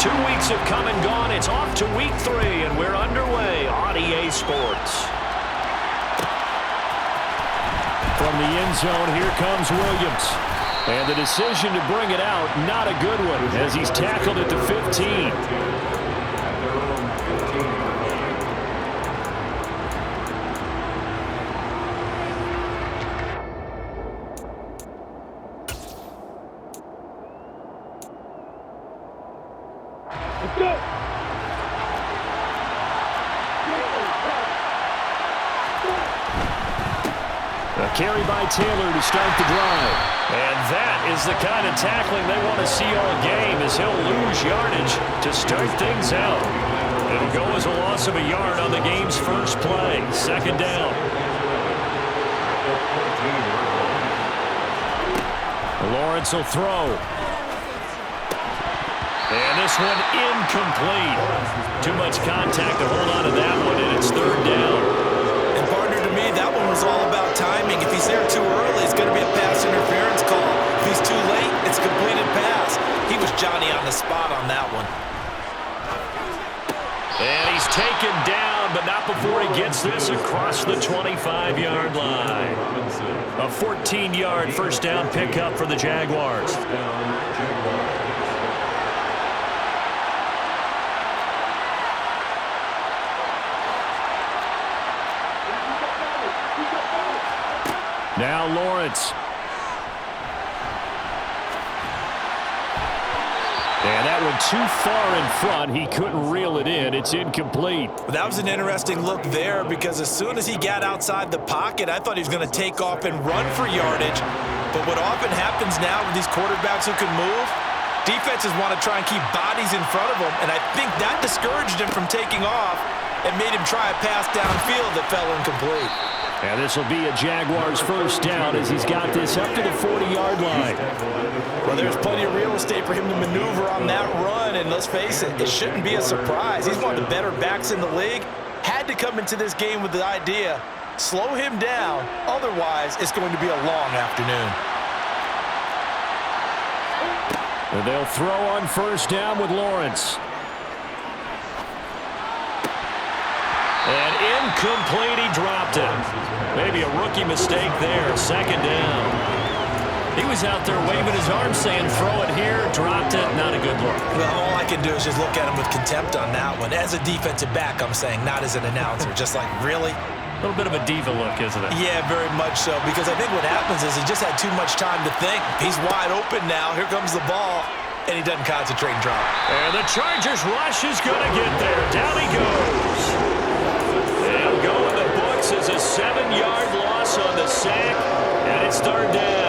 2 weeks have come and gone. It's off to week 3, and we're underway on EA Sports. From the end zone, here comes Williams. And the decision to bring it out, not a good one, as he's tackled at the 15. A carry by Taylor to start the drive. And that is the kind of tackling they want to see all game, as he'll lose yardage to start things out. It'll go as a loss of a yard on the game's first play. Second down. Lawrence will throw. And this one incomplete. Too much contact to hold on to that one, and it's third down. And partner, to me, that one was all about timing. If he's there too early, it's going to be a pass interference call. If he's too late, it's a completed pass. He was Johnny on the spot on that one. And he's taken down, but not before he gets this across the 25-yard line. A 14-yard first down pickup for the Jaguars. Now Lawrence. And that one too far in front. He couldn't reel it in. It's incomplete. That was an interesting look there, because as soon as he got outside the pocket, I thought he was going to take off and run for yardage. But what often happens now with these quarterbacks who can move, defenses want to try and keep bodies in front of them, and I think that discouraged him from taking off and made him try a pass downfield that fell incomplete. And this will be a Jaguars first down as he's got this up to the 40-yard line. Well, there's plenty of real estate for him to maneuver on that run, and let's face it, it shouldn't be a surprise. He's one of the better backs in the league. Had to come into this game with the idea, slow him down, otherwise it's going to be a long afternoon. And they'll throw on first down with Lawrence. And incomplete, he dropped it. Maybe a rookie mistake there, second down. He was out there waving his arm saying, throw it here, dropped it, not a good look. Well, all I can do is just look at him with contempt on that one. As a defensive back, I'm saying, not as an announcer. Just like, really? A little bit of a diva look, isn't it? Yeah, very much so, because I think what happens is he just had too much time to think. He's wide open now. Here comes the ball, and he doesn't concentrate and drop. And the Chargers rush is going to get there. Down he goes. They'll go in the books as a 7-yard loss on the sack, and it's third down.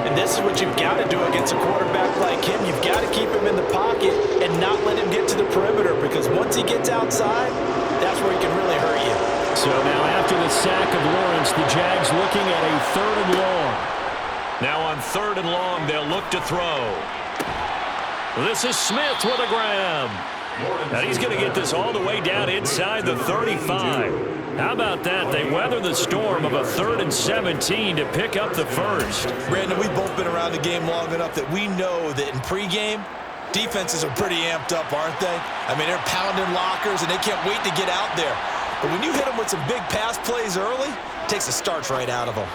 And this is what you've got to do against a quarterback like him. You've got to keep him in the pocket and not let him get to the perimeter, because once he gets outside, that's where he can really hurt you. So now after the sack of Lawrence, the Jags looking at a third and long. Now on third and long, they'll look to throw. This is Smith with a grab. And he's going to get this all the way down inside the 35. How about that? They weather the storm of a 3rd and 17 to pick up the first. Brandon, we've both been around the game long enough that we know that in pregame, defenses are pretty amped up, aren't they? I mean, they're pounding lockers, and they can't wait to get out there. But when you hit them with some big pass plays early, it takes the starch right out of them.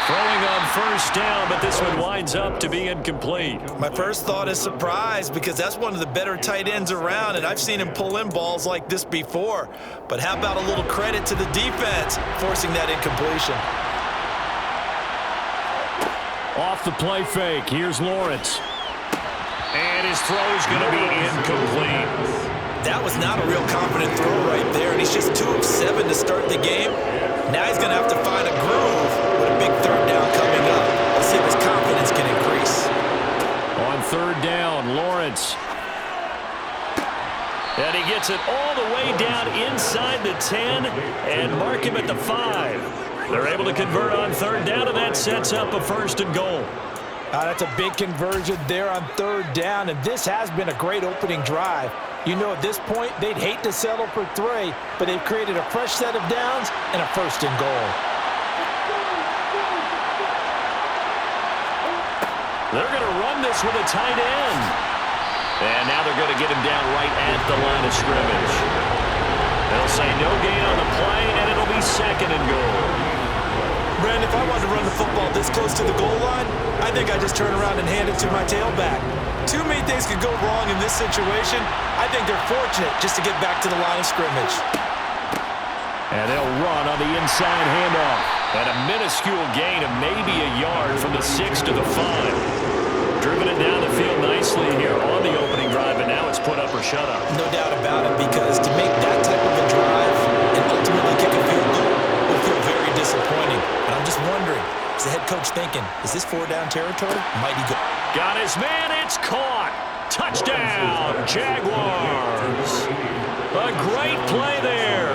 Throwing on first down, but this one winds up to be incomplete. My first thought is surprise, because that's one of the better tight ends around, and I've seen him pull in balls like this before. But how about a little credit to the defense forcing that incompletion? Off the play fake, here's Lawrence. And his throw is going to be incomplete. That was not a real confident throw right there, and he's just 2 of 7 to start the game. Now he's going to have to find a groove with a big third down coming up. Let's see if his confidence can increase. On third down, Lawrence. And he gets it all the way down inside the 10 and mark him at the 5. They're able to convert on third down, and that sets up a first and goal. That's a big conversion there on third down, and this has been a great opening drive. You know, at this point, they'd hate to settle for 3, but they've created a fresh set of downs and a first and goal. They're going to run this with a tight end. And now they're going to get him down right at the line of scrimmage. They'll say no gain on the play, and it'll be 2nd and goal. Brandon, if I wanted to run the football this close to the goal line, I think I'd just turn around and hand it to my tailback. Too many things could go wrong in this situation. I think they're fortunate just to get back to the line of scrimmage. And they'll run on the inside handoff. And a minuscule gain of maybe a yard from the 6 to the 5. Driven it down the field nicely here on the opening drive, and now it's put up or shut up. No doubt about it, because to make that type of a drive and ultimately kick a field goal will feel very disappointing. But I'm just wondering, is the head coach thinking, is this 4-down territory? Might he go? Got his man, it's caught. Touchdown, Jaguars. A great play there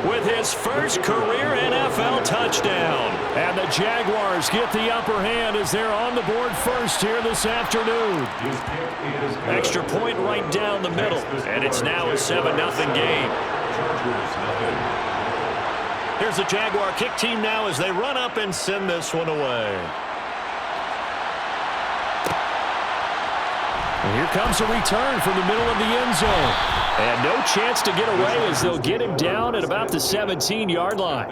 with his first career NFL touchdown. And the Jaguars get the upper hand as they're on the board first here this afternoon. Extra point right down the middle, and it's now a 7-0 game. Here's the Jaguar kick team now as they run up and send this one away. And here comes a return from the middle of the end zone. And no chance to get away as they'll get him down at about the 17-yard line.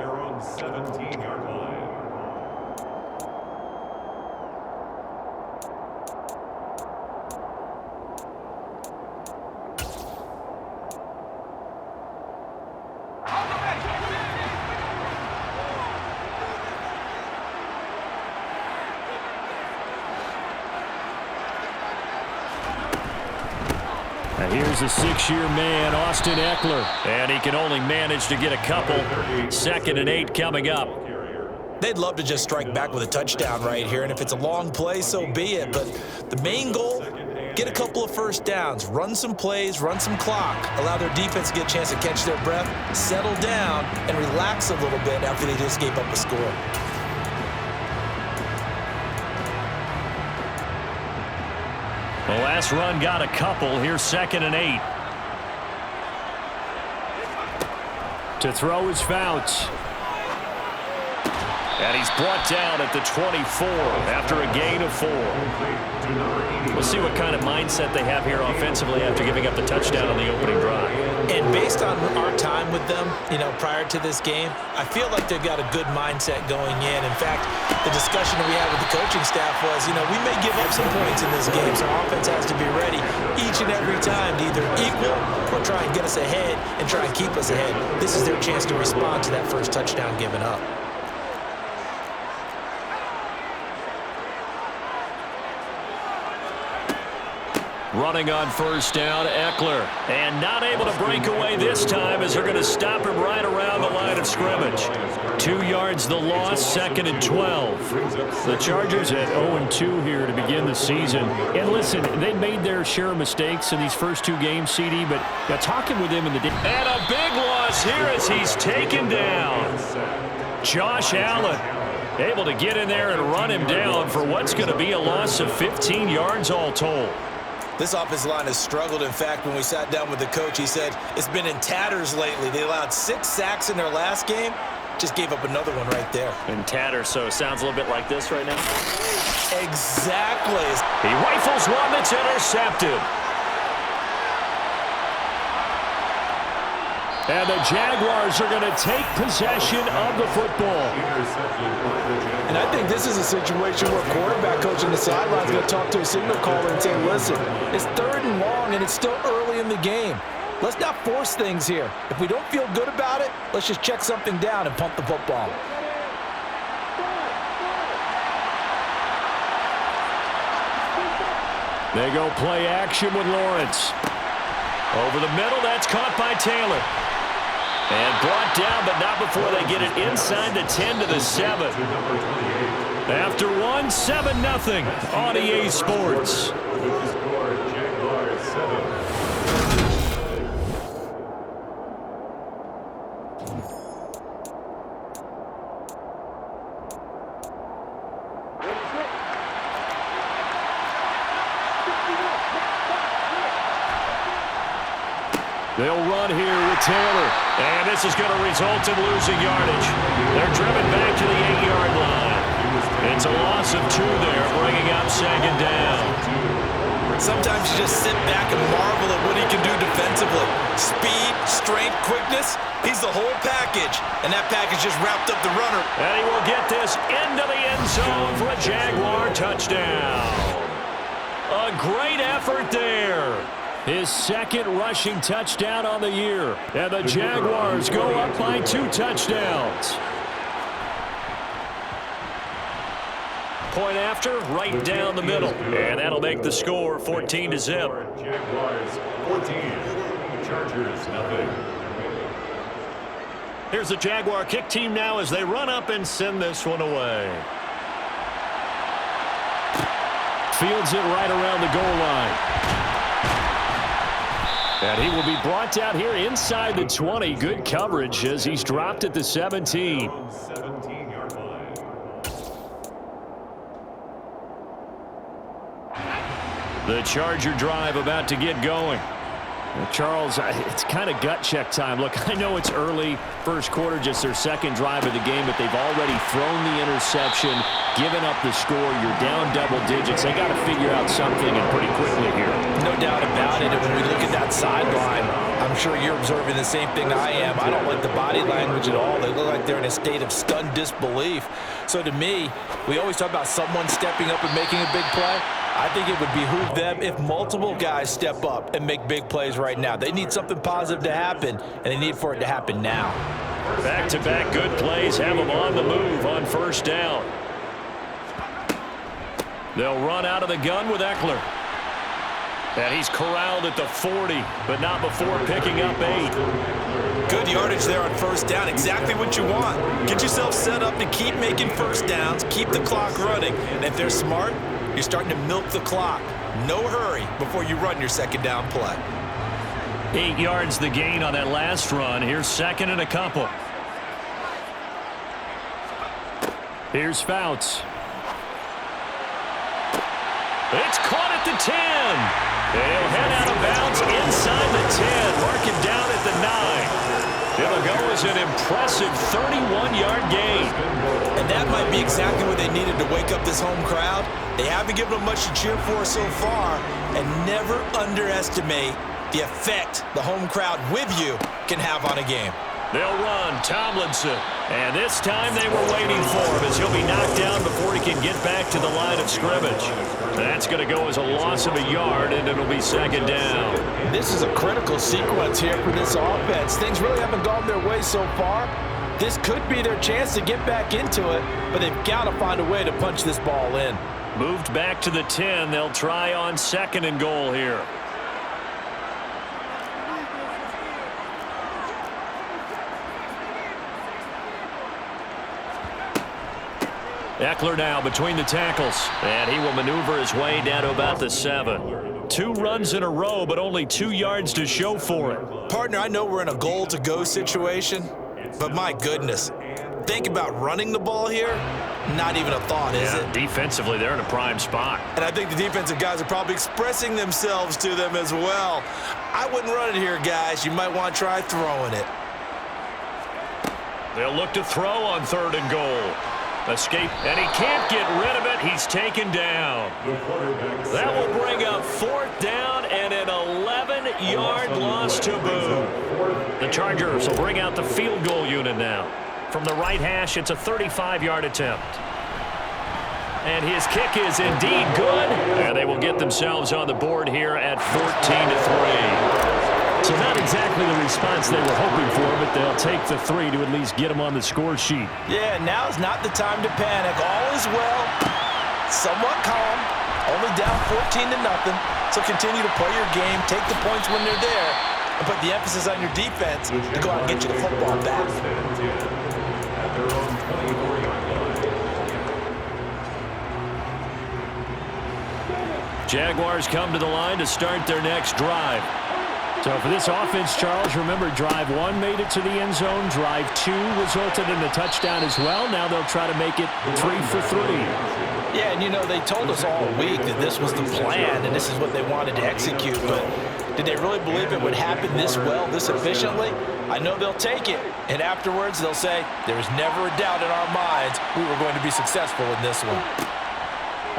Here's a 6-year man, Austin Eckler, and he can only manage to get a couple. 2nd and 8 coming up. They'd love to just strike back with a touchdown right here, and if it's a long play, so be it. But the main goal, get a couple of first downs, run some plays, run some clock, allow their defense to get a chance to catch their breath, settle down, and relax a little bit after they just gave up a score. The last run got a couple. Here's 2nd and 8. To throw is Fouts. And he's brought down at the 24 after a gain of 4. We'll see what kind of mindset they have here offensively after giving up the touchdown on the opening drive. And based on our time with them, prior to this game, I feel like they've got a good mindset going in. In fact, the discussion that we had with the coaching staff was, we may give up some points in this game, so our offense has to be ready each and every time to either equal or try and get us ahead and try and keep us ahead. This is their chance to respond to that first touchdown given up. Running on first down, Eckler. And not able to break away this time as they're going to stop him right around the line of scrimmage. 2 yards the loss, 2nd and 12. The Chargers at 0-2 here to begin the season. And listen, they made their share of mistakes in these first 2 games, CD, but talking with him in the day. And a big loss here as he's taken down. Josh Allen able to get in there and run him down for what's going to be a loss of 15 yards all told. This offensive line has struggled. In fact, when we sat down with the coach, he said it's been in tatters lately. They allowed 6 sacks in their last game. Just gave up another one right there. In tatters, so it sounds a little bit like this right now. Exactly. He rifles one that's intercepted. And the Jaguars are going to take possession of the football. And I think this is a situation where quarterback coach on the sideline is going to talk to a signal caller and say, listen, it's 3rd and long and it's still early in the game. Let's not force things here. If we don't feel good about it, let's just check something down and pump the football. They go play action with Lawrence. Over the middle, that's caught by Taylor. And brought down, but not before they get it inside the 10 to the 7. After 1, 7-0 on EA Sports. They'll run here with Taylor. And this is going to result in losing yardage. They're driven back to the 8-yard line. It's a loss of 2 there, bringing up 2nd down. Sometimes you just sit back and marvel at what he can do defensively. Speed, strength, quickness, he's the whole package. And that package just wrapped up the runner. And he will get this into the end zone for a Jaguar touchdown. A great effort there. His second rushing touchdown on the year. And the Jaguars go up by 2 touchdowns. Point after, right down the middle. And that'll make the score 14-0. Jaguars 14, Chargers nothing. Here's the Jaguar kick team now as they run up and send this one away. Fields it right around the goal line. And he will be brought down here inside the 20. Good coverage as he's dropped at the 17. 17-yard line. The Charger drive about to get going. Charles, it's kind of gut check time. Look, I know it's early, first quarter, just their second drive of the game, but they've already thrown the interception, given up the score. You're down double digits. They got to figure out something, and pretty quickly here. No doubt about it. And when we look at that sideline, I'm sure you're observing the same thing I am. I don't like the body language at all. They look like they're in a state of stunned disbelief. So to me, we always talk about someone stepping up and making a big play. I think it would behoove them if multiple guys step up and make big plays right now. They need something positive to happen, and they need for it to happen now. Back-to-back good plays have them on the move on first down. They'll run out of the gun with Eckler. And he's corralled at the 40, but not before picking up 8. Good yardage there on first down. Exactly what you want. Get yourself set up to keep making first downs, keep the clock running. And if they're smart, you're starting to milk the clock. No hurry before you run your second down play. 8 yards the gain on that last run. Here's second and a couple. Here's Fouts. It's caught at the 10. They'll head out of bounds inside the 10. Mark him down at the 9. It'll go as an impressive 31-yard gain. And that might be exactly what they needed to wake up this home crowd. They haven't given them much to cheer for so far. And never underestimate the effect the home crowd with you can have on a game. They'll run Tomlinson. And this time they were waiting for him as he'll be knocked down before he can get back to the line of scrimmage. That's going to go as a loss of a yard, and it'll be second down. This is a critical sequence here for this offense. Things really haven't gone their way so far. This could be their chance to get back into it, but they've got to find a way to punch this ball in. Moved back to the 10. They'll try on second and goal here. Eckler now between the tackles, and he will maneuver his way down to about the 7. 2 runs in a row, but only 2 yards to show for it. Partner, I know we're in a goal-to-go situation, but my goodness, think about running the ball here. Not even a thought, is it? Defensively, they're in a prime spot. And I think the defensive guys are probably expressing themselves to them as well. I wouldn't run it here, guys. You might want to try throwing it. They'll look to throw on third and goal. Escape, and he can't get rid of it. He's taken down. That will bring up fourth down and an 11-yard loss to boot. The Chargers will bring out the field goal unit now. From the right hash, it's a 35-yard attempt. And his kick is indeed good. And they will get themselves on the board here at 14-3. So not exactly the response they were hoping for, but they'll take the 3 to at least get them on the score sheet. Yeah, now's not the time to panic. All is well. Somewhat calm. Only down 14-0. So continue to play your game, take the points when they're there, and put the emphasis on your defense to go out and get you the football back. Jaguars come to the line to start their next drive. So for this offense, Charles, remember, drive 1 made it to the end zone. Drive 2 resulted in a touchdown as well. Now they'll try to make it 3 for 3. Yeah, and you know, they told us all week that this was the plan and this is what they wanted to execute. But did they really believe it would happen this well, this efficiently? I know they'll take it. And afterwards, they'll say, there was never a doubt in our minds we were going to be successful in this one.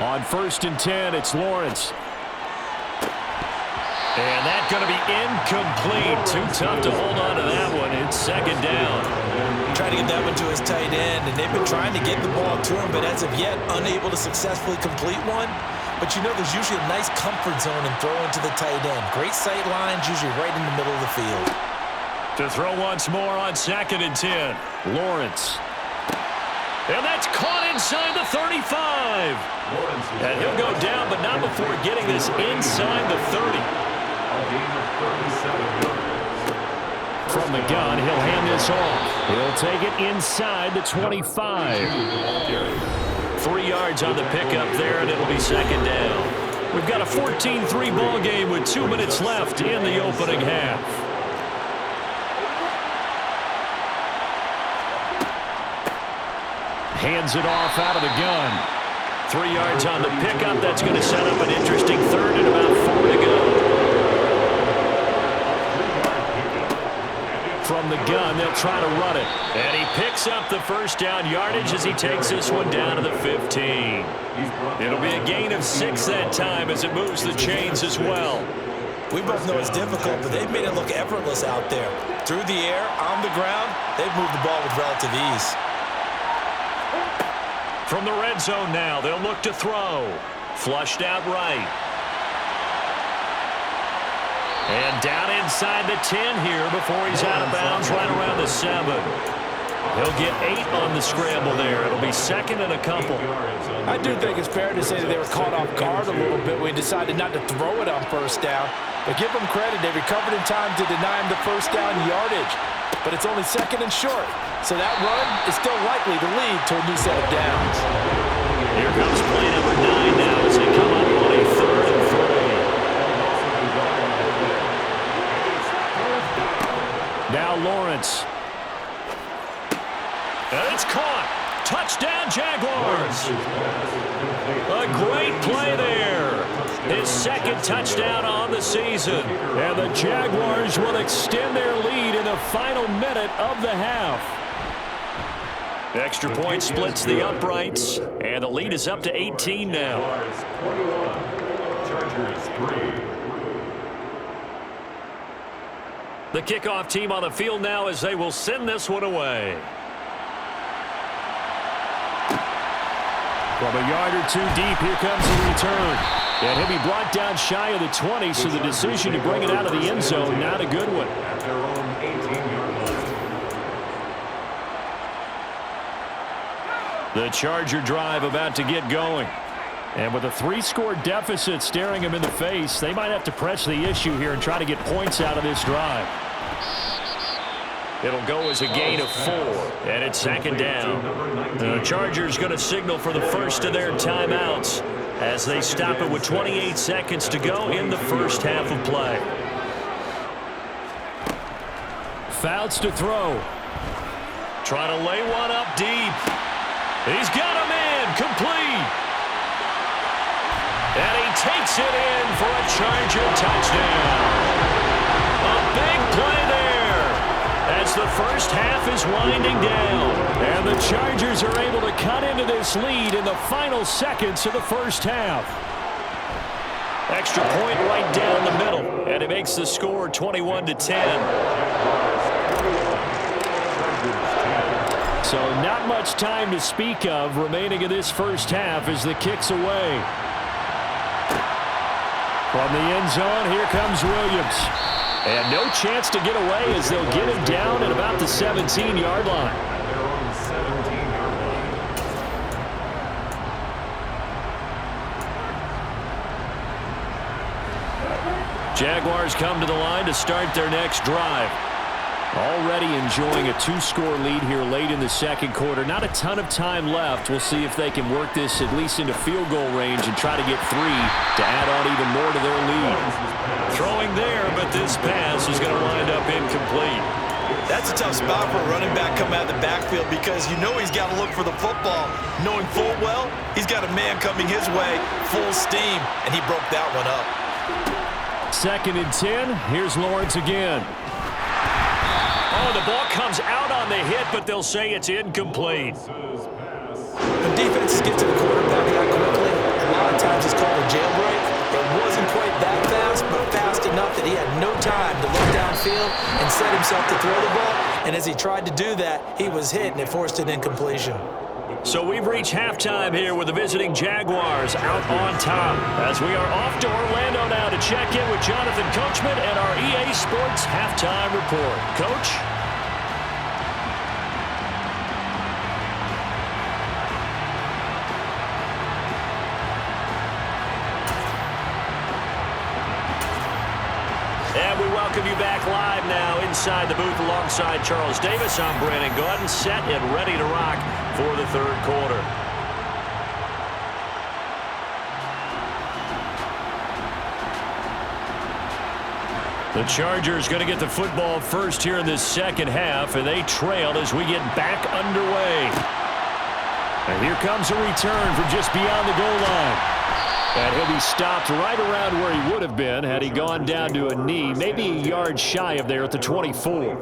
On 1st and 10, it's Lawrence. And that's going to be incomplete. Too tough to hold on to that one. It's second down. Trying to get that one to his tight end, and they've been trying to get the ball to him, but as of yet, unable to successfully complete one. But you know there's usually a nice comfort zone in throwing to the tight end. Great sight lines, usually right in the middle of the field. To throw once more on 2nd and 10. Lawrence. And that's caught inside the 35. And he'll go down, but not before getting this inside the 30. From the gun, he'll hand this off. He'll take it inside the 25. 3 yards on the pickup there, and it'll be second down. We've got a 14-3 ball game with 2 minutes left in the opening half. Hands it off out of the gun. 3 yards on the pickup. That's going to set up an interesting third and about 4 to go. From the gun, they'll try to run it. And he picks up the first down yardage as he takes this one down to the 15. It'll be a gain of 6 that time as it moves the chains as well. We both know it's difficult, but they've made it look effortless out there. Through the air, on the ground, they've moved the ball with relative ease. From the red zone now, they'll look to throw. Flushed out right. And down inside the 10 here before he's out of bounds right around the 7. He'll get 8 on the scramble there. It'll be second and a couple. I do think it's fair to say that they were caught off guard a little bit when he decided not to throw it on first down. But give them credit, they recovered in time to deny him the first down yardage. But it's only second and short. So that run is still likely to lead to a new set of downs. Here comes play number 9 now as they come up on a 3rd and 3. Now Lawrence. And it's caught. Touchdown, Jaguars. A great play there. His second touchdown on the season. And the Jaguars will extend their lead in the final minute of the half. Extra point splits the uprights. And the lead is up to 18 now. The kickoff team on the field now as they will send this one away. From a yard or 2 deep, here comes the return. And he'll be brought down shy of the 20, so the decision to bring it out of the end zone, not a good one. At their own 18-yard line. The Charger drive about to get going. And with a 3-score deficit staring them in the face, they might have to press the issue here and try to get points out of this drive. It'll go as a gain of 4, and it's second down. The Chargers going to signal for the first of their timeouts as they stop it with 28 seconds to go in the first half of play. Fouts to throw. Trying to lay one up deep. He's got him in, complete. And he takes it in for a Charger touchdown. A big play there as the first half is winding down. And the Chargers are able to cut into this lead in the final seconds of the first half. Extra point right down the middle, and it makes the score 21-10. So not much time to speak of remaining in this first half as the kick's away. From the end zone, here comes Williams. And no chance to get away as they'll get him down at about the 17-yard line. Their own 17-yard line. Jaguars come to the line to start their next drive. Already enjoying a 2-score lead here late in the second quarter. Not a ton of time left. We'll see if they can work this at least into field goal range and try to get 3 to add on even more to their lead. Throwing there, but this pass is going to wind up incomplete. That's a tough spot for a running back coming out of the backfield because you know he's got to look for the football, knowing full well he's got a man coming his way, full steam, and he broke that one up. 2nd and 10. Here's Lawrence again. Oh, the ball comes out on the hit, but they'll say it's incomplete. When defenses get to the quarterback that quickly, a lot of times it's called a jailbreak. It wasn't quite that fast, but fast enough himself to throw the ball, and as he tried to do that, he was hit, and it forced an incompletion. So we've reached halftime here with the visiting Jaguars out on top, as we are off to Orlando now to check in with Jonathan Coachman and our EA Sports Halftime Report. Coach? And we welcome you back live now inside the booth alongside Charles Davis. I'm Brandon Gordon, set and ready to rock for the third quarter. The Chargers going to get the football first here in this second half, and they trail as we get back underway. And here comes a return from just beyond the goal line. And he'll be stopped right around where he would have been had he gone down to a knee, maybe a yard shy of there at the 24.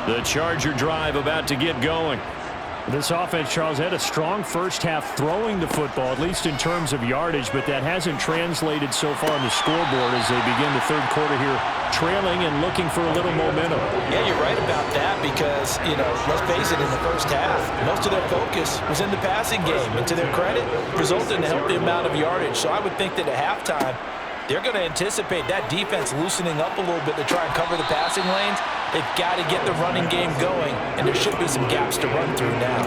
The Charger drive about to get going. This offense, Charles, had a strong first half throwing the football, at least in terms of yardage, but that hasn't translated so far on the scoreboard as they begin the third quarter here, trailing and looking for a little momentum. Yeah, you're right about that because, let's face it, in the first half, most of their focus was in the passing game. And to their credit, resulted in a healthy amount of yardage. So I would think that at halftime, they're going to anticipate that defense loosening up a little bit to try and cover the passing lanes. They've got to get the running game going, and there should be some gaps to run through now.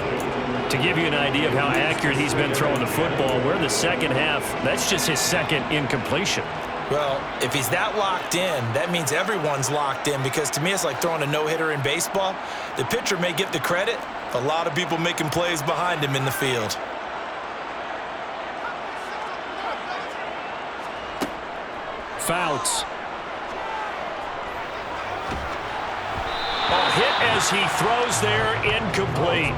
To give you an idea of how accurate he's been throwing the football, we're in the second half. That's just his second incompletion. Well, if he's that locked in, that means everyone's locked in, because to me it's like throwing a no-hitter in baseball. The pitcher may get the credit, a lot of people making plays behind him in the field. Fouts. A hit as he throws there, incomplete.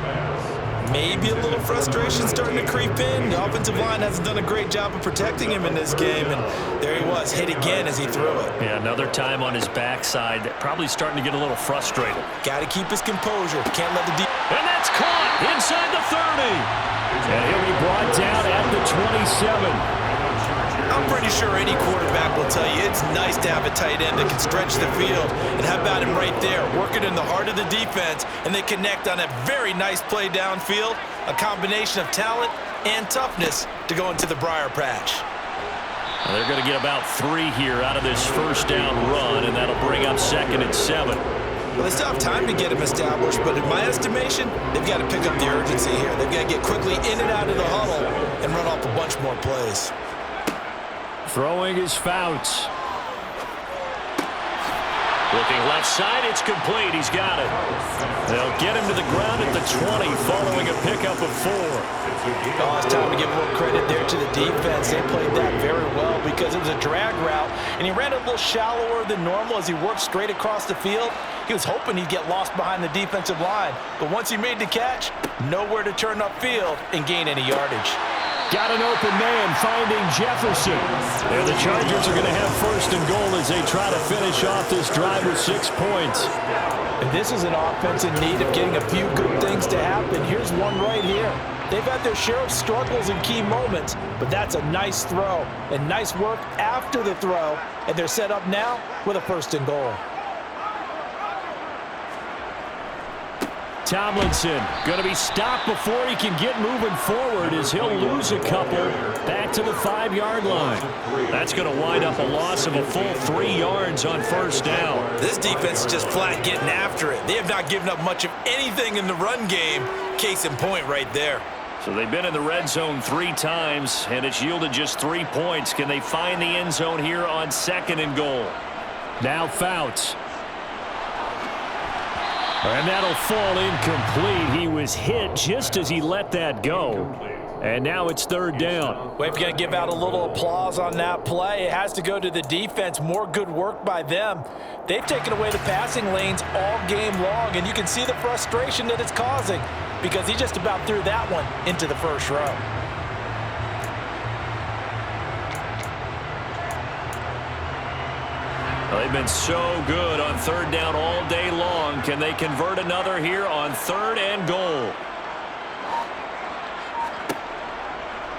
Maybe a little frustration starting to creep in. The offensive line hasn't done a great job of protecting him in this game, and there he was, hit again as he threw it. Yeah, another time on his backside, probably starting to get a little frustrated. Got to keep his composure. Can't let the And that's caught inside the 30. And he'll be brought down at the 27. I'm pretty sure any quarterback will tell you it's nice to have a tight end that can stretch the field. And how about him right there, working in the heart of the defense, and they connect on a very nice play downfield, a combination of talent and toughness to go into the briar patch. Well, they're going to get about 3 here out of this first down run, and that'll bring up 2nd and 7. Well, they still have time to get him established, but in my estimation, they've got to pick up the urgency here. They've got to get quickly in and out of the huddle and run off a bunch more plays. Throwing his Fouts. Looking left side, it's complete. He's got it. They'll get him to the ground at the 20 following a pickup of 4. Oh, it's time to give more credit there to the defense. They played that very well because it was a drag route, and he ran a little shallower than normal as he worked straight across the field. He was hoping he'd get lost behind the defensive line, but once he made the catch, nowhere to turn upfield and gain any yardage. Got an open man finding Jefferson. And the Chargers are going to have 1st and goal as they try to finish off this drive with 6 points. And this is an offense in need of getting a few good things to happen. Here's one right here. They've had their share of struggles in key moments, but that's a nice throw and nice work after the throw. And they're set up now with a 1st and goal. Tomlinson going to be stopped before he can get moving forward as he'll lose a couple back to the 5-yard line. That's going to wind up a loss of a full 3 yards on 1st down. This defense is just flat getting after it. They have not given up much of anything in the run game. Case in point right there. So they've been in the red zone 3 times, and it's yielded just 3 points. Can they find the end zone here on 2nd and goal? Now Fouts. And that'll fall incomplete. He was hit just as he let that go. And now it's 3rd down. We've got to give out a little applause on that play. It has to go to the defense. More good work by them. They've taken away the passing lanes all game long, and you can see the frustration that it's causing because he just about threw that one into the 1st row. Well, they've been so good on 3rd down all day long. Can they convert another here on 3rd and goal?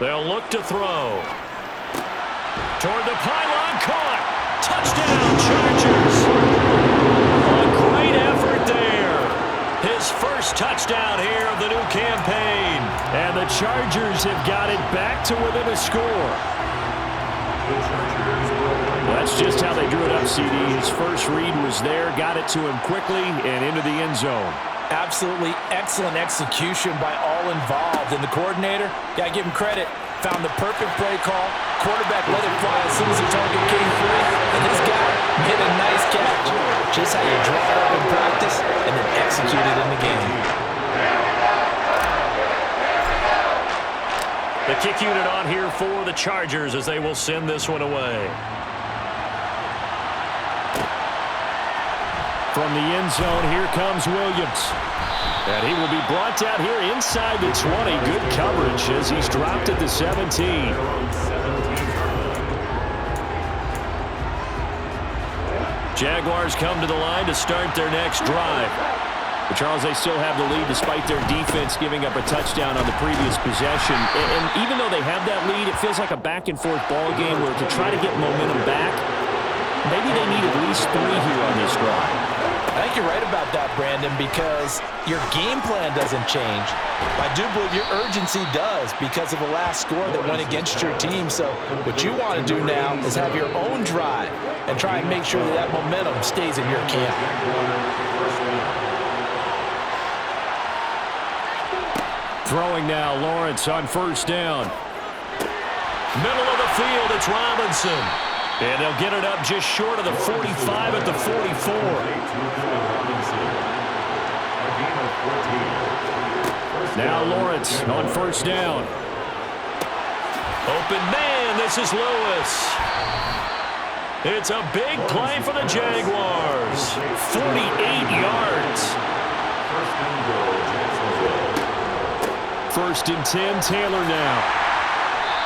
They'll look to throw. Toward the pylon, caught. Touchdown, Chargers. A great effort there. His first touchdown here of the new campaign. And the Chargers have got it back to within a score. That's just how they drew it up, CD. His first read was there, got it to him quickly, and into the end zone. Absolutely excellent execution by all involved. And the coordinator, got to give him credit, found the perfect play call. Quarterback let it fly as soon as the target came free. And this guy hit a nice catch. Just how you draw it up in practice and then execute it in the game. The kick unit on here for the Chargers as they will send this one away. From the end zone, here comes Williams. And he will be brought down here inside the 20. Good coverage as he's dropped at the 17. Jaguars come to the line to start their next drive. But Charles, they still have the lead despite their defense giving up a touchdown on the previous possession. And even though they have that lead, it feels like a back-and-forth ball game where to try to get momentum back, maybe they need at least 3 here on this drive. I think you're right about that, Brandon, because your game plan doesn't change. I do believe your urgency does because of the last score that went against your team. So what you want to do now is have your own drive and try and make sure that that momentum stays in your camp. Throwing now, Lawrence on first down. Middle of the field, it's Robinson. And they'll get it up just short of the 45 at the 44. Now Lawrence on first down. Open man, this is Lewis. It's a big play for the Jaguars. 48 yards. First and 10, Taylor now.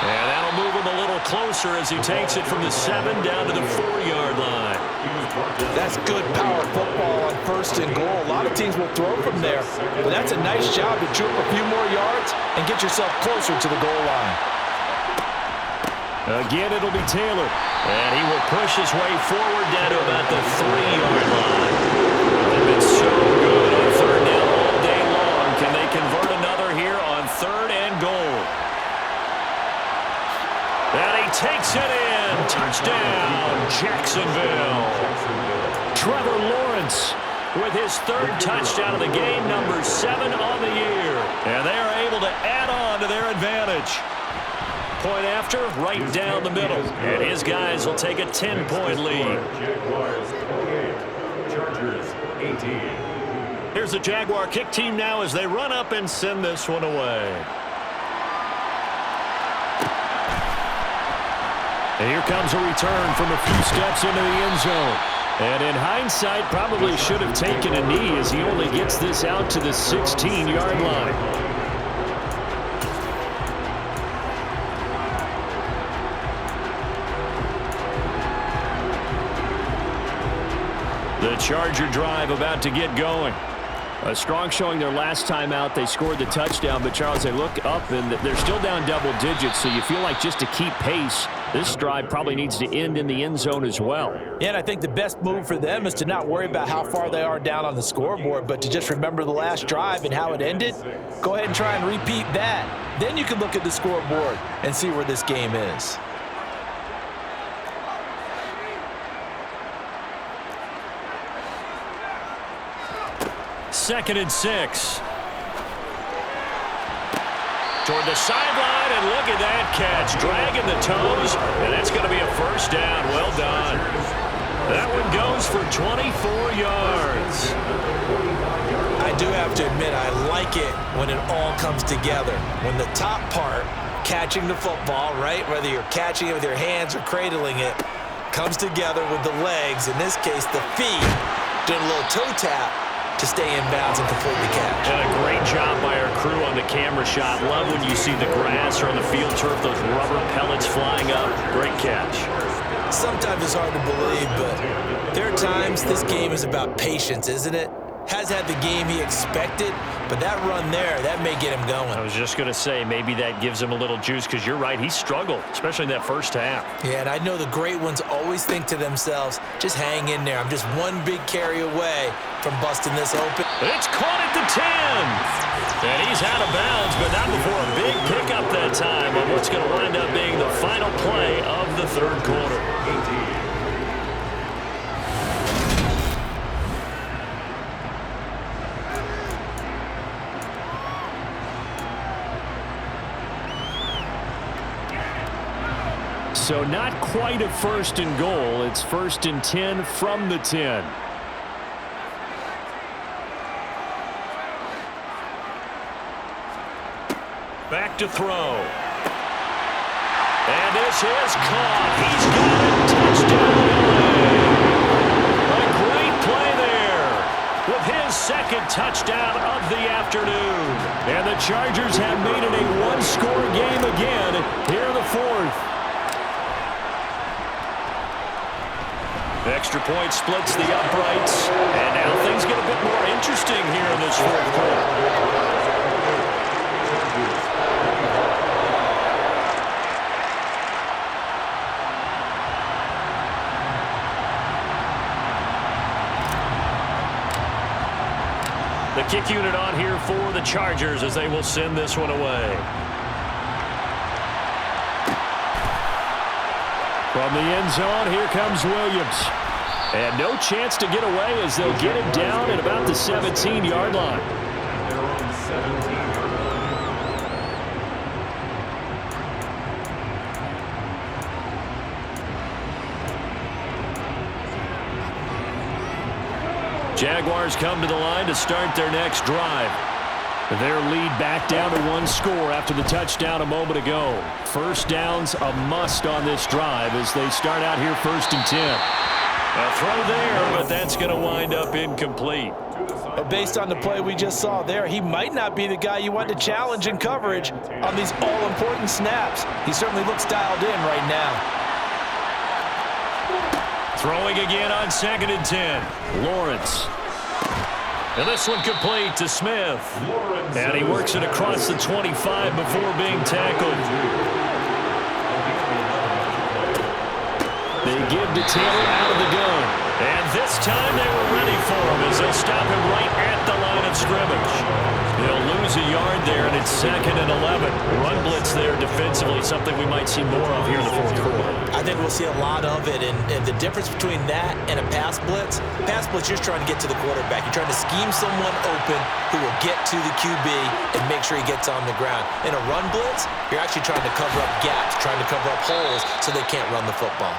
And that'll move him a little closer as he takes it from the 7 down to the 4-yard line. That's good power football on first and goal. A lot of teams will throw from there, but that's a nice job to chew up a few more yards and get yourself closer to the goal line. Again, it'll be Taylor. And he will push his way forward down to about the 3-yard line. They've been so good on third down all day long. Can they convert another here on 3rd and goal? And he takes it in. Touchdown, Jacksonville. Trevor Lawrence with his 3rd touchdown of the game, number 7 on the year. And they are able to add on to their advantage. Point after, right down the middle. And his guys will take a 10-point lead. Jaguars 28, Chargers 18. Here's the Jaguar kick team now as they run up and send this one away. And here comes a return from a few steps into the end zone. And in hindsight, probably should have taken a knee as he only gets this out to the 16-yard line. The Charger drive about to get going. A strong showing their last time out. They scored the touchdown, but Charles, they look up and they're still down double digits, so you feel like just to keep pace, this drive probably needs to end in the end zone as well. Yeah, and I think the best move for them is to not worry about how far they are down on the scoreboard, but to just remember the last drive and how it ended. Go ahead and try and repeat that. Then you can look at the scoreboard and see where this game is. Second and 6. Toward the sideline, and look at that catch. Dragging the toes, and that's going to be a first down. Well done. That one goes for 24 yards. I do have to admit, I like it when it all comes together. When the top part, catching the football, right, whether you're catching it with your hands or cradling it, comes together with the legs, in this case the feet, doing a little toe tap to stay in bounds and complete the catch. And a great job by our crew on the camera shot. Love when you see the grass or on the field turf, those rubber pellets flying up. Great catch. Sometimes it's hard to believe, but there are times this game is about patience, isn't it? Has had the game he expected, But that run there, that may get him going. I was just going to say, maybe that gives him a little juice, because you're right, he struggled, especially in that first half. Yeah, and I know the great ones always think to themselves, just hang in there. I'm just one big carry away from busting this open. It's caught at the 10. And he's out of bounds, but not before a big pickup that time on what's going to wind up being the final play of the third quarter. 18. So not quite a first and goal. It's first and 10 from the 10. Back to throw. And this is caught. He's got it. Touchdown. A great play there with his second touchdown of the afternoon. And the Chargers have made it a one-score game again here in the fourth. Extra point splits the uprights, and now things get a bit more interesting here in this fourth quarter. The kick unit on here for the Chargers as they will send this one away. From the end zone, here comes Williams. And no chance to get away as they'll get him down at about the 17-yard line. They're on the 17-yard line. Jaguars come to the line to start their next drive. Their lead back down to one score after the touchdown a moment ago. First down's a must on this drive as they start out here first and 10. A throw there, but that's going to wind up incomplete. But based on the play we just saw there, he might not be the guy you want to challenge in coverage on these all-important snaps. He certainly looks dialed in right now. Throwing again on second and 10. Lawrence. And this one complete to Smith. And he works it across the 25 before being tackled. They give to Taylor out of the gun. And this time they were ready for him as they'll stop him right at the line of scrimmage. They'll lose a yard there, and it's second and 11. Run blitz there defensively, something we might see more of here in the fourth quarter. I think we'll see a lot of it, and the difference between that and a pass blitz, you're just trying to get to the quarterback. You're trying to scheme someone open who will get to the QB and make sure he gets on the ground. In a run blitz, you're actually trying to cover up gaps, trying to cover up holes so they can't run the football.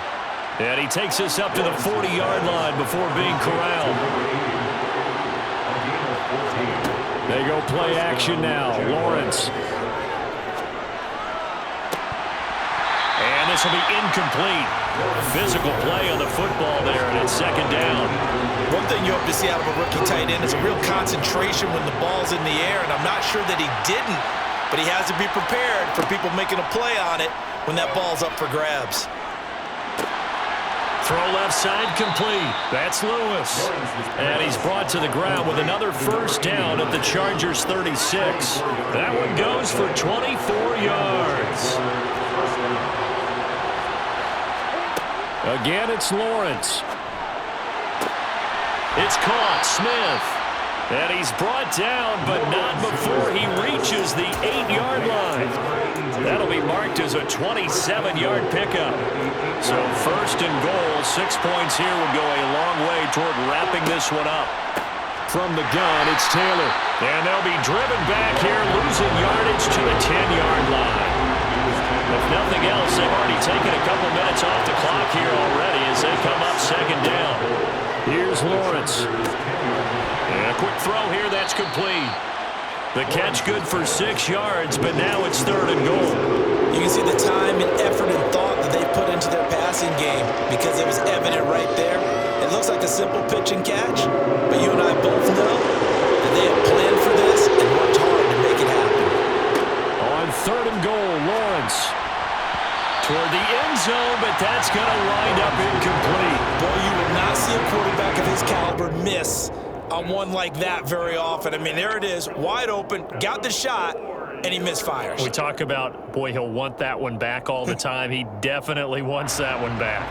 And he takes us up to the 40-yard line before being corralled. They go play action now. Lawrence. And this will be incomplete. Physical play on the football there, and it's second down. One thing you hope to see out of a rookie tight end is a real concentration when the ball's in the air, and I'm not sure that he didn't, but he has to be prepared for people making a play on it when that ball's up for grabs. Throw left side complete. That's Lewis. And he's brought to the ground with another first down at the Chargers 36. That one goes for 24 yards. Again, it's Lawrence. It's caught. Smith. And he's brought down, but not before he reaches the 8-yard line. That'll be marked as a 27-yard pickup. So first and goal, 6 points here would go a long way toward wrapping this one up. From the gun, it's Taylor. And they'll be driven back here, losing yardage to the 10-yard line. If nothing else, they've already taken a couple minutes off the clock here already as they come up second down. Here's Lawrence. And a quick throw here, that's complete. The catch good for 6 yards, but now it's third and goal. You can see the time and effort and thought that they put into their passing game because it was evident right there. It looks like a simple pitch and catch, but you and I both know that they have planned for this and worked hard to make it happen. On third and goal, Lawrence toward the end zone, but that's going to wind up incomplete. Boy, you will not see a quarterback of his caliber miss on one like that very often. I mean, there it is, wide open, got the shot, and he misfires. We talk about, boy, he'll want that one back all the time. He definitely wants that one back.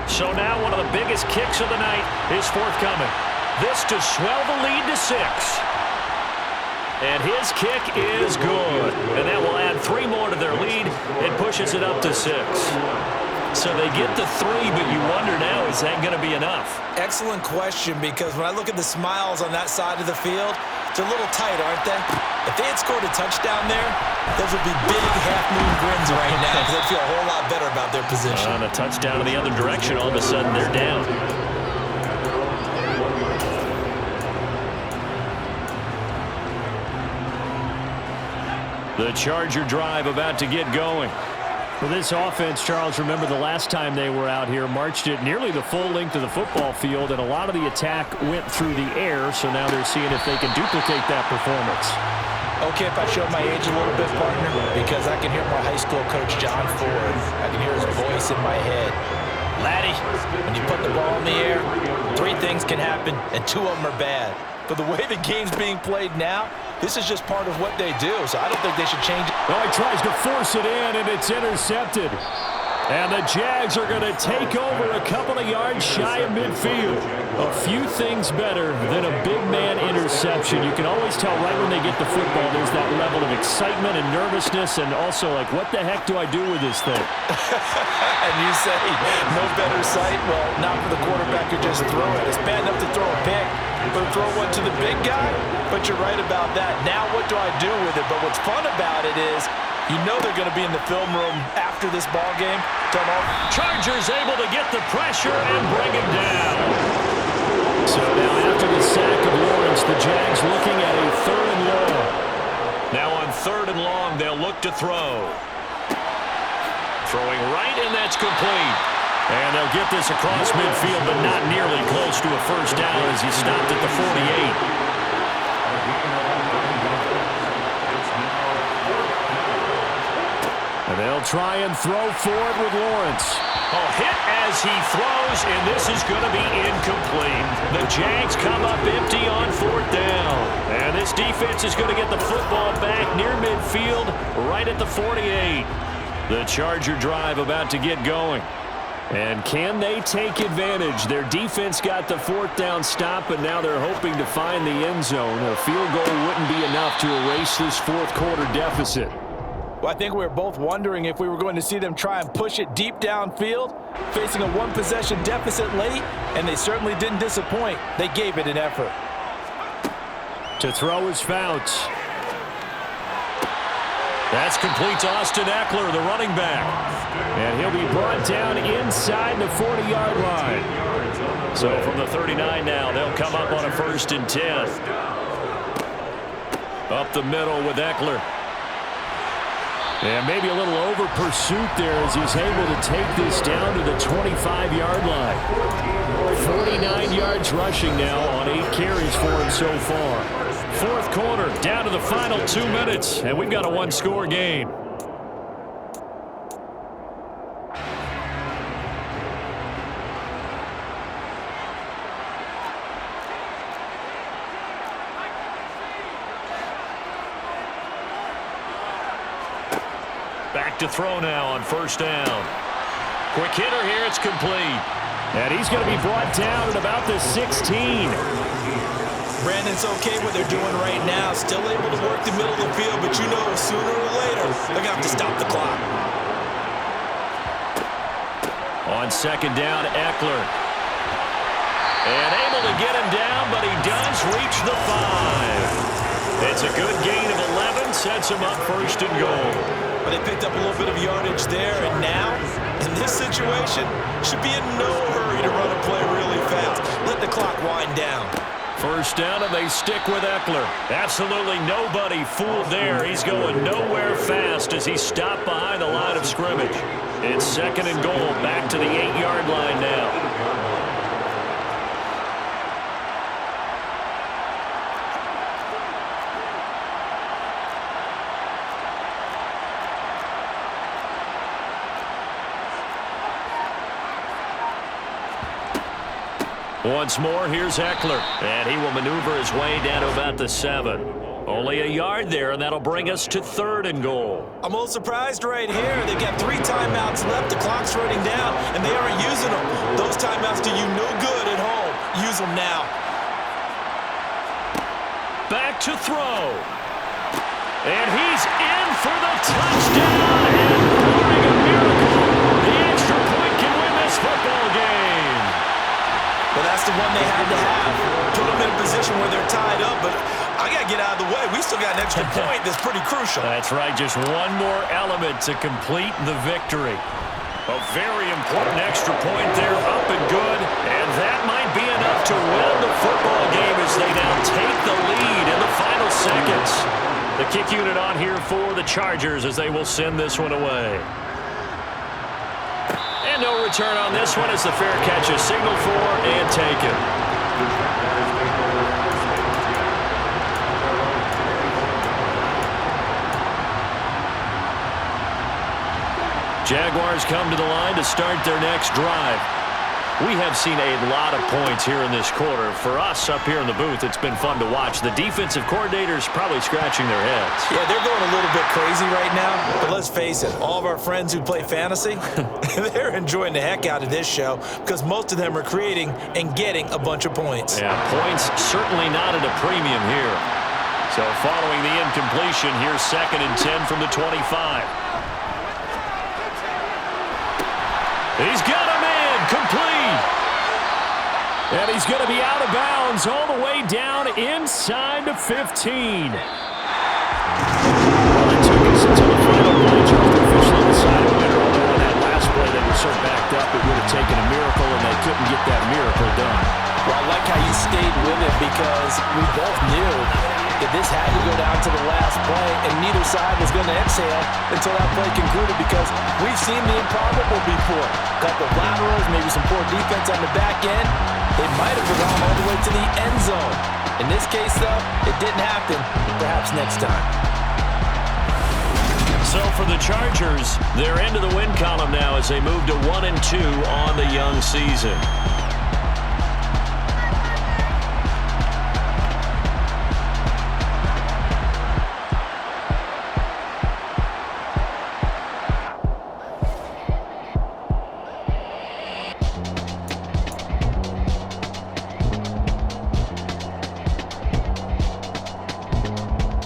So now one of the biggest kicks of the night is forthcoming. This to swell the lead to 6. And his kick is good. And that will add 3 more to their lead and pushes it up to 6. So they get the 3, but you wonder now, is that going to be enough? Excellent question, because when I look at the smiles on that side of the field, it's a little tight, aren't they? If they had scored a touchdown there, those would be big half-moon grins right now, because they'd feel a whole lot better about their position. On a touchdown in the other direction, all of a sudden they're down. The Charger drive about to get going. For this offense, Charles, remember the last time they were out here, marched it nearly the full length of the football field, and a lot of the attack went through the air, so now they're seeing if they can duplicate that performance. Okay, if I show my age a little bit, partner, because I can hear my high school coach, John Ford. I can hear his voice in my head. Laddie, when you put the ball in the air, 3 things can happen, and 2 of them are bad. But the way the game's being played now, this is just part of what they do, so I don't think they should change it. Oh, he tries to force it in, and it's intercepted. And the Jags are going to take over a couple of yards shy of midfield. A few things better than a big man interception. You can always tell right when they get the football, there's that level of excitement and nervousness, and also like, what the heck do I do with this thing? And you say, no better sight? Well, not for the quarterback who just threw it. It's bad enough to throw a pick, but throw one to the big guy? But you're right about that. Now what do I do with it? But what's fun about it is, you know they're going to be in the film room after this ball game. Chargers able to get the pressure and bring him down. So now after the sack of Lawrence, the Jags looking at a 3rd and long. Now on 3rd and long, they'll look to throw. Throwing right, and that's complete. And they'll get this across midfield, but not nearly close to a first down as he stopped at the 48. And they'll try and throw forward with Lawrence. Oh, hit as he throws, and this is going to be incomplete. The Jags come up empty on 4th down. And this defense is going to get the football back near midfield, right at the 48. The Charger drive about to get going. And can they take advantage? Their defense got the 4th down stop, and now they're hoping to find the end zone. A field goal wouldn't be enough to erase this 4th quarter deficit. Well, I think we were both wondering if we were going to see them try and push it deep downfield, facing a 1-possession deficit late, and they certainly didn't disappoint. They gave it an effort. To throw is Fouts. That's complete to Austin Eckler, the running back. And he'll be brought down inside the 40-yard line. So from the 39 now, they'll come up on a 1st and 10. Up the middle with Eckler. And maybe a little over pursuit there as he's able to take this down to the 25-yard line. 49 yards rushing now on 8 carries for him so far. 4th quarter, down to the final 2 minutes, and we've got a 1-score game. Back to throw now on 1st down. Quick hitter here, it's complete. And he's going to be brought down at about the 16. Brandon's okay what they're doing right now. Still able to work the middle of the field, but you know sooner or later, they're going to have to stop the clock. On 2nd down, Eckler. And able to get him down, but he does reach the 5. It's a good gain of 11, sets him up 1st and goal. But they picked up a little bit of yardage there, and now, in this situation, should be in no hurry to run a play really fast. Let the clock wind down. 1st down, and they stick with Eckler. Absolutely nobody fooled there. He's going nowhere fast as he stopped behind the line of scrimmage. It's 2nd and goal, back to the 8-yard line now. Once more, here's Eckler. And he will maneuver his way down to about the 7. Only a yard there, and that'll bring us to 3rd and goal. I'm a little surprised right here. They've got 3 timeouts left. The clock's running down, and they aren't using them. Those timeouts do you no good at home. Use them now. Back to throw. And he's in for the touchdown. And barring a miracle, the extra point can win this football game. Well, that's the one they had to have. Put them in a position where they're tied up, but I got to get out of the way. We still got an extra point that's pretty crucial. That's right. Just one more element to complete the victory. A very important extra point there, up and good. And that might be enough to win the football game as they now take the lead in the final seconds. The kick unit on here for the Chargers as they will send this one away. And no return on this one as the fair catch is signaled for and taken. Jaguars come to the line to start their next drive. We have seen a lot of points here in this quarter. For us up here in the booth, it's been fun to watch. The defensive coordinators probably scratching their heads. Yeah, they're going a little bit crazy right now. But let's face it, all of our friends who play fantasy, they're enjoying the heck out of this show because most of them are creating and getting a bunch of points. Yeah, points certainly not at a premium here. So following the incompletion, here's 2nd and 10 from the 25. He's got him in, complete. And he's going to be out of bounds all the way down inside the 15. Well, it took us until the final play just to officially decide a winner. Although on that last play they were so backed up, it would have taken a miracle, and they couldn't get that miracle done. Well, I like how you stayed with it because we both knew that this had to go down to the last play, and neither side was going to exhale until that play concluded because we've seen the improbable before. A couple of laterals, maybe some poor defense on the back end. They might have gone all the way to the end zone. In this case, though, it didn't happen. Perhaps next time. So for the Chargers, they're into the win column now as they move to 1-2 on the young season.